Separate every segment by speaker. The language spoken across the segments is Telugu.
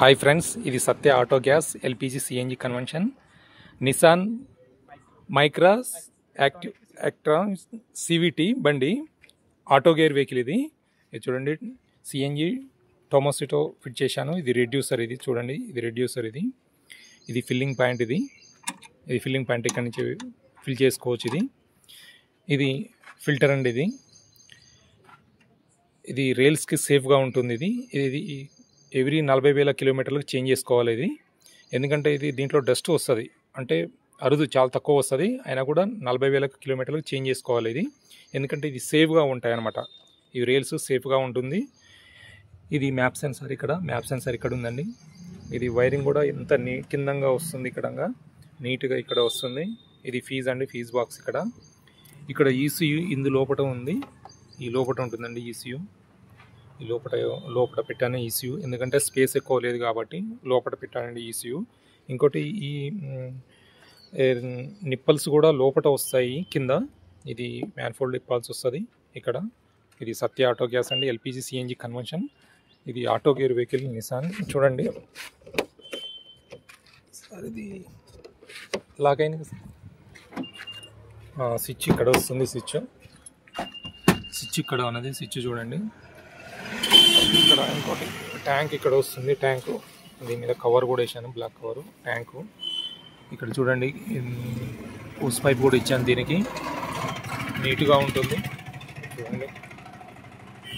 Speaker 1: హాయ్ ఫ్రెండ్స్, ఇది Satya auto gas LPG CNG conversion Nissan Micra Actra CVT బండి ఆటో గేర్ వెహికల్. ఇది చూడండి, సిఎన్జి టోమోసిటో ఫిట్ చేశాను. ఇది రెడ్యూసర్, ఇది చూడండి, ఇది రెడ్యూసర్, ఇది ఫిల్లింగ్ పాయింట్, ఇది ఫిల్లింగ్ పాయింట్ ఇక్కడ నుంచి ఫిల్ చేసుకోవచ్చు. ఇది ఫిల్టర్ అండి. ఇది రైల్స్కి సేఫ్గా ఉంటుంది. ఇది ఎవ్రీ 40,000 కిలోమీటర్లకు చేంజ్ చేసుకోవాలి. ఎందుకంటే దీంట్లో డస్ట్ వస్తుంది, అంటే అరుదు చాలా తక్కువ వస్తుంది, అయినా కూడా 40,000 కిలోమీటర్లకు చేంజ్ చేసుకోవాలి. ఎందుకంటే ఇది సేఫ్గా ఉంటాయి అన్నమాట. ఈ రైల్స్ సేఫ్గా ఉంటుంది. ఇది మ్యాప్ సెన్సార్ ఇక్కడ ఉందండి. ఇది వైరింగ్ కూడా ఎంత కిందంగా వస్తుంది, నీట్గా ఇక్కడ వస్తుంది. ఇది ఫీజ్ బాక్స్. ఇక్కడ ఈసీయూ ఇందు లోపల ఉంది, ఈ లోపల ఉంటుందండి ఈసీయూ. ఈ లోపల పెట్టాను ఈసీయూ, ఎందుకంటే స్పేస్ ఎక్కువ లేదు కాబట్టి లోపల పెట్టానండి ఈసీయూ. ఇంకోటి ఈ నిప్పల్స్ కూడా లోపల వస్తాయి కింద. ఇది మ్యాన్ఫోల్డ్ నిప్పల్స్ వస్తుంది ఇక్కడ. ఇది సత్య ఆటో గ్యాస్ అండి, ఎల్పిజి సిఎన్జి కన్వెన్షన్. ఇది ఆటో గేర్ వెహికల్ నిసాన్. చూడండి, సార్ ఇది లాక్ అయింది. స్విచ్ ఇక్కడ వస్తుంది, స్విచ్ ఇక్కడ ఉన్నది. స్విచ్ చూడండి, ఇక్కడ ఇంకోటి ట్యాంక్ ఇక్కడ వస్తుంది. ట్యాంకు దీని మీద కవర్ కూడా వేసాను, బ్లాక్ కవర్ ట్యాంకు. ఇక్కడ చూడండి, హోస్ పైప్ కూడా ఇచ్చాను. దీనికి నీట్గా ఉంటుంది. చూడండి,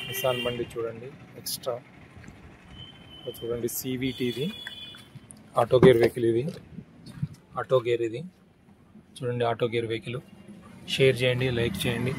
Speaker 1: నిసాన్ బండి చూడండి, ఎక్స్ట్రా చూడండి. సివిటి ఇది auto gear vehicle. Auto gear చూడండి, ఆటో గేర్ వెహికల్. షేర్ చేయండి, లైక్ చేయండి.